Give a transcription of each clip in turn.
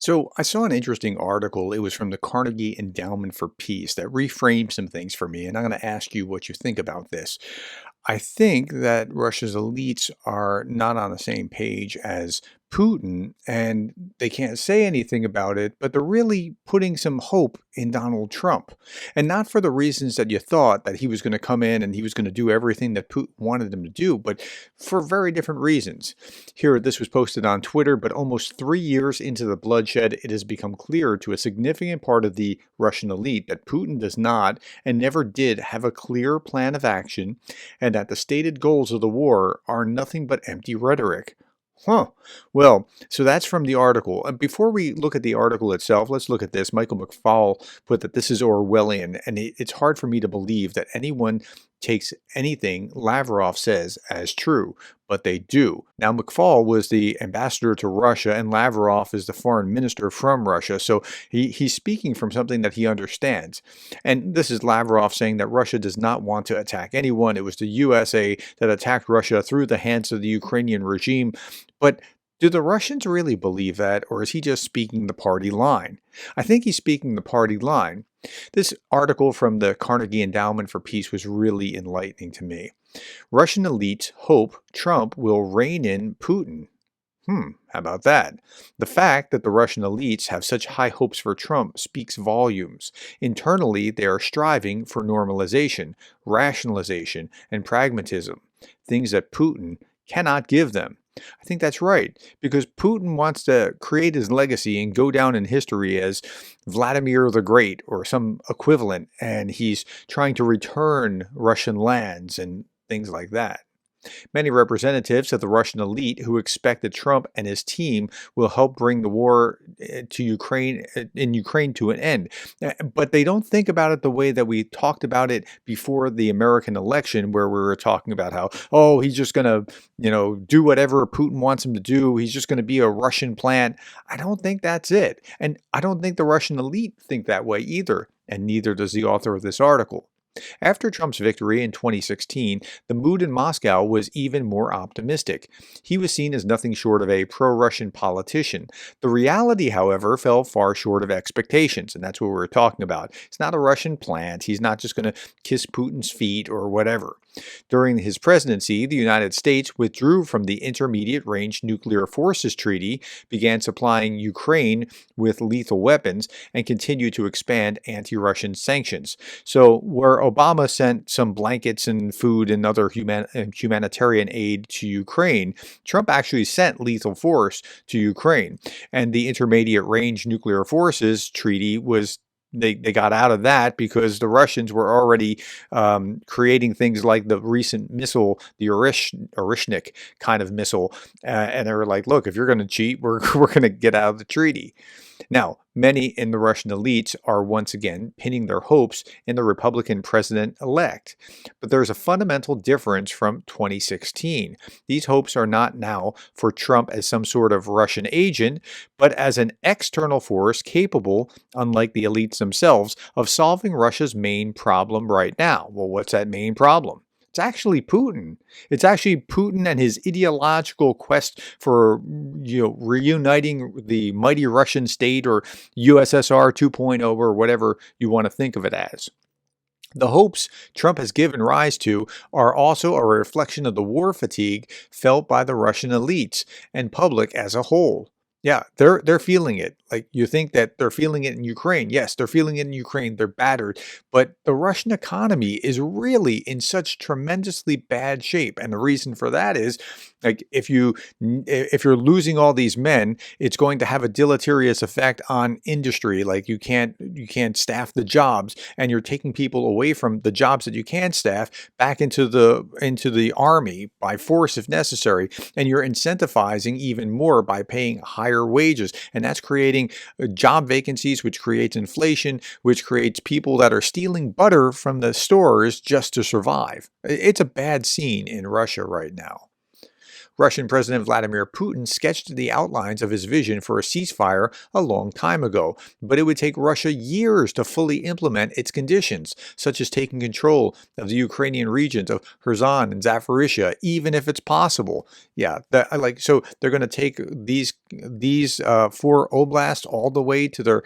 So I saw an interesting article. It was from the Carnegie Endowment for Peace that reframed some things for me, and I'm going to ask you what you think about this. I think that Russia's elites are not on the same page as Putin, and they can't say anything about it, but they're really putting some hope in Donald Trump. And not for the reasons that you thought that he was going to come in and he was going to do everything that Putin wanted him to do, but for very different reasons. Here, this was posted on Twitter, but almost 3 years into the bloodshed, it has become clear to a significant part of the Russian elite that Putin does not and never did have a clear plan of action, and that the stated goals of the war are nothing but empty rhetoric. Huh. Well, so that's from the article. And before we look at the article itself, let's look at this. Michael McFaul put that this is Orwellian, and it's hard for me to believe that anyone takes anything Lavrov says as true, but they do. Now, McFaul was the ambassador to Russia, and Lavrov is the foreign minister from Russia, so he's speaking from something that he understands. And this is Lavrov saying that Russia does not want to attack anyone. It was the USA that attacked Russia through the hands of the Ukrainian regime. But do the Russians really believe that, or is he just speaking the party line? I think he's speaking the party line. This article from the Carnegie Endowment for Peace was really enlightening to me. Russian elites hope Trump will rein in Putin. How about that? The fact that the Russian elites have such high hopes for Trump speaks volumes. Internally, they are striving for normalization, rationalization, and pragmatism, things that Putin cannot give them. I think that's right, because Putin wants to create his legacy and go down in history as Vladimir the Great or some equivalent, and he's trying to return Russian lands and things like that. Many representatives of the Russian elite who expect that Trump and his team will help bring the war to Ukraine in Ukraine to an end. But they don't think about it the way that we talked about it before the American election, where we were talking about how, oh, he's just going to, do whatever Putin wants him to do. He's just going to be a Russian plant. I don't think that's it. And I don't think the Russian elite think that way either. And neither does the author of this article. After Trump's victory in 2016, the mood in Moscow was even more optimistic. He was seen as nothing short of a pro-Russian politician. The reality, however, fell far short of expectations, and that's what we were talking about. It's not a Russian plant. He's not just going to kiss Putin's feet or whatever. During his presidency, the United States withdrew from the Intermediate Range Nuclear Forces Treaty, began supplying Ukraine with lethal weapons, and continued to expand anti-Russian sanctions. So where Obama sent some blankets and food and other humanitarian aid to Ukraine, Trump actually sent lethal force to Ukraine. And the Intermediate Range Nuclear Forces Treaty was they got out of that because the Russians were already creating things like the recent missile, the Orishnik kind of missile. And they were like, look, if you're going to cheat, we're going to get out of the treaty. Now, many in the Russian elites are once again pinning their hopes in the Republican president-elect. But there's a fundamental difference from 2016. These hopes are not now for Trump as some sort of Russian agent, but as an external force capable, unlike the elites themselves, of solving Russia's main problem right now. Well, what's that main problem? It's actually Putin. It's actually Putin and his ideological quest for, reuniting the mighty Russian state or USSR 2.0 or whatever you want to think of it as. The hopes Trump has given rise to are also a reflection of the war fatigue felt by the Russian elites and public as a whole. Yeah, they're feeling it. Like, you think that they're feeling it in Ukraine. Yes, they're feeling it in Ukraine. They're battered. But the Russian economy is really in such tremendously bad shape. And the reason for that is, like, if you're losing all these men, it's going to have a deleterious effect on industry. Like, you can't staff the jobs, and you're taking people away from the jobs that you can staff back into the army by force if necessary. And you're incentivizing even more by paying higher wages. And that's creating job vacancies, which creates inflation, which creates people that are stealing butter from the stores just to survive. It's a bad scene in Russia right now. Russian President Vladimir Putin sketched the outlines of his vision for a ceasefire a long time ago, but it would take Russia years to fully implement its conditions, such as taking control of the Ukrainian regions of Kherson and Zaporizhia, even if it's possible. Yeah, so they're going to take these 4 oblasts all the way to their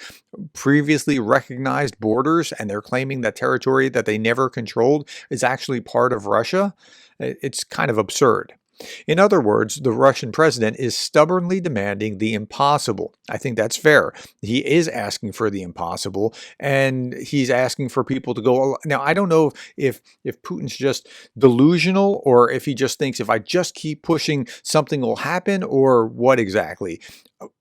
previously recognized borders, and they're claiming that territory that they never controlled is actually part of Russia. It's kind of absurd. In other words, the Russian president is stubbornly demanding the impossible. I think that's fair. He is asking for the impossible, and he's asking for people to go. Now, I don't know if Putin's just delusional, or if he just thinks if I just keep pushing, something will happen, or what exactly.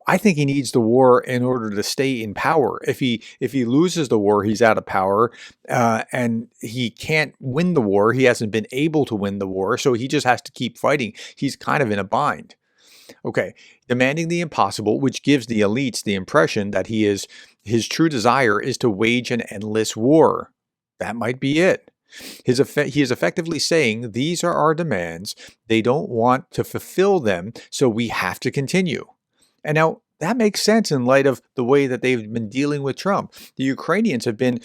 I think he needs the war in order to stay in power. If he loses the war, he's out of power, and he can't win the war. He hasn't been able to win the war, so he just has to keep fighting. He's kind of in a bind. Okay, demanding the impossible, which gives the elites the impression that his true desire is to wage an endless war. That might be it. He is effectively saying, these are our demands. They don't want to fulfill them, so we have to continue. And now that makes sense in light of the way that they've been dealing with Trump. The Ukrainians have been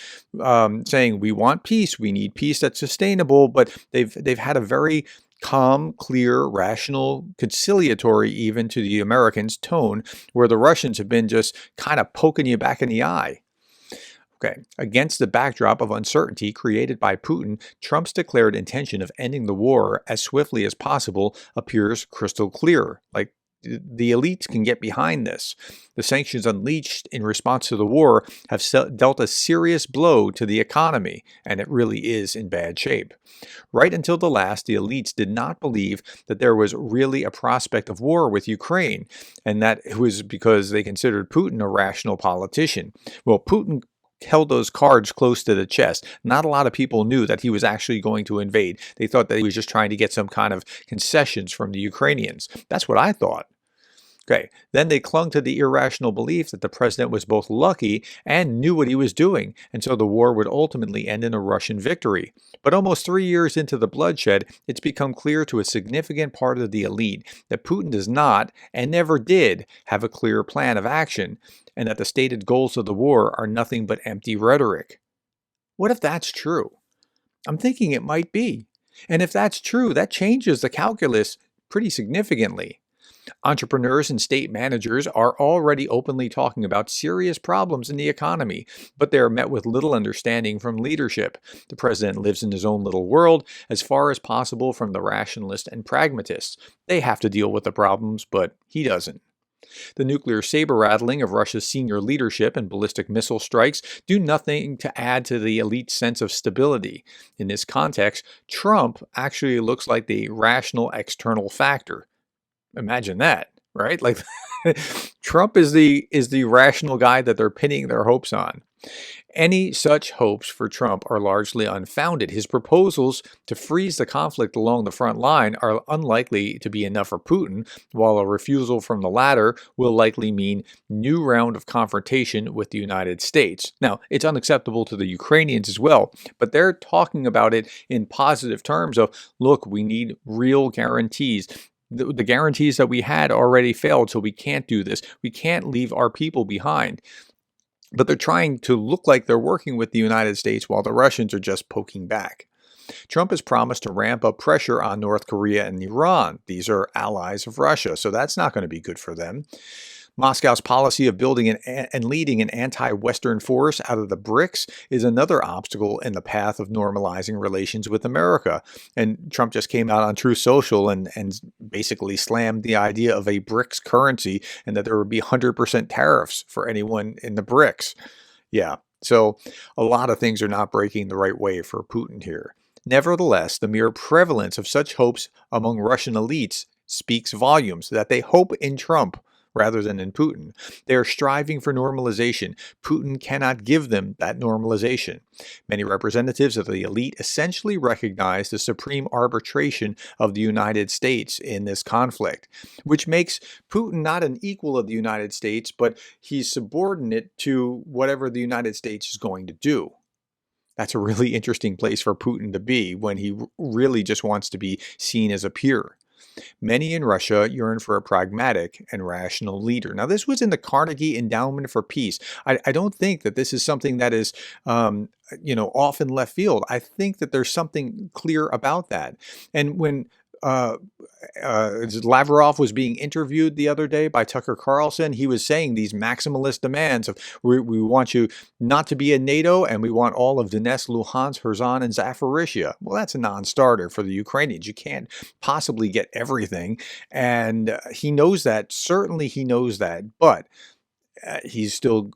saying, we want peace, we need peace that's sustainable, but they've had a very calm, clear, rational, conciliatory even to the Americans tone, where the Russians have been just kind of poking you back in the eye. Okay, against the backdrop of uncertainty created by Putin, Trump's declared intention of ending the war as swiftly as possible appears crystal clear. Like, the elites can get behind this. The sanctions unleashed in response to the war have dealt a serious blow to the economy, and it really is in bad shape. Right until the last, the elites did not believe that there was really a prospect of war with Ukraine, and that it was because they considered Putin a rational politician. Well, Putin held those cards close to the chest. Not a lot of people knew that he was actually going to invade. They thought that he was just trying to get some kind of concessions from the Ukrainians. That's what I thought. Okay, then they clung to the irrational belief that the president was both lucky and knew what he was doing, and so the war would ultimately end in a Russian victory. But almost 3 years into the bloodshed, it's become clear to a significant part of the elite that Putin does not, and never did, have a clear plan of action, and that the stated goals of the war are nothing but empty rhetoric. What if that's true? I'm thinking it might be. And if that's true, that changes the calculus pretty significantly. Entrepreneurs and state managers are already openly talking about serious problems in the economy, but they are met with little understanding from leadership. The president lives in his own little world, as far as possible from the rationalists and pragmatists. They have to deal with the problems, but he doesn't. The nuclear saber-rattling of Russia's senior leadership and ballistic missile strikes do nothing to add to the elite's sense of stability. In this context, Trump actually looks like the rational external factor. Imagine that, right? Like, Trump is the rational guy that they're pinning their hopes on. Any such hopes for Trump are largely unfounded. His proposals to freeze the conflict along the front line are unlikely to be enough for Putin, while a refusal from the latter will likely mean new round of confrontation with the United States. Now, it's unacceptable to the Ukrainians as well, but they're talking about it in positive terms of, look, we need real guarantees. The guarantees that we had already failed, so we can't do this. We can't leave our people behind. But they're trying to look like they're working with the United States while the Russians are just poking back. Trump has promised to ramp up pressure on North Korea and Iran. These are allies of Russia, so that's not going to be good for them. Moscow's policy of building and leading an anti-Western force out of the BRICS is another obstacle in the path of normalizing relations with America. And Trump just came out on Truth Social and basically slammed the idea of a BRICS currency and that there would be 100% tariffs for anyone in the BRICS. Yeah, so a lot of things are not breaking the right way for Putin here. Nevertheless, the mere prevalence of such hopes among Russian elites speaks volumes that they hope in Trump rather than in Putin. They are striving for normalization. Putin cannot give them that normalization. Many representatives of the elite essentially recognize the supreme arbitration of the United States in this conflict, which makes Putin not an equal of the United States, but he's subordinate to whatever the United States is going to do. That's a really interesting place for Putin to be when he really just wants to be seen as a peer. Many in Russia yearn for a pragmatic and rational leader. Now, this was in the Carnegie Endowment for Peace. I don't think that this is something that is, off in left field. I think that there's something clear about that. And when uh, Lavrov was being interviewed the other day by Tucker Carlson, he was saying these maximalist demands of we want you not to be in NATO and we want all of Donetsk, Luhansk, Kherson, and Zaporizhia. Well, that's a non-starter for the Ukrainians. You can't possibly get everything. And he knows that. Certainly he knows that. But he's still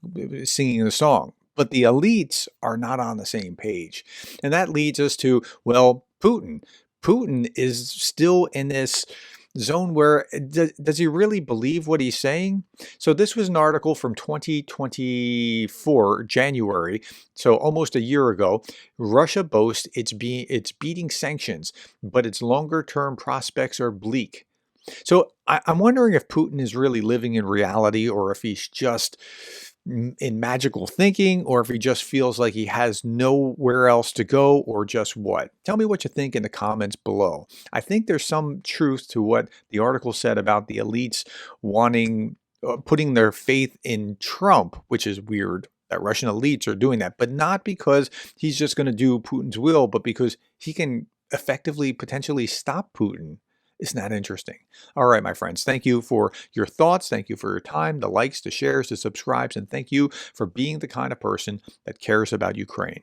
singing the song. But the elites are not on the same page. And that leads us to, well, Putin. Putin is still in this zone where does he really believe what he's saying? So this was an article from 2024, January, so almost a year ago. Russia boasts it's beating sanctions, but its longer-term prospects are bleak. So I'm wondering if Putin is really living in reality or if he's just in magical thinking or if he just feels like he has nowhere else to go or just what. Tell me what you think in the comments below. I think there's some truth to what the article said about the elites wanting, putting their faith in Trump, which is weird that Russian elites are doing that, but not because he's just going to do Putin's will, but because he can effectively potentially stop Putin. Isn't that interesting? All right, my friends, thank you for your thoughts. Thank you for your time, the likes, the shares, the subscribes, and thank you for being the kind of person that cares about Ukraine.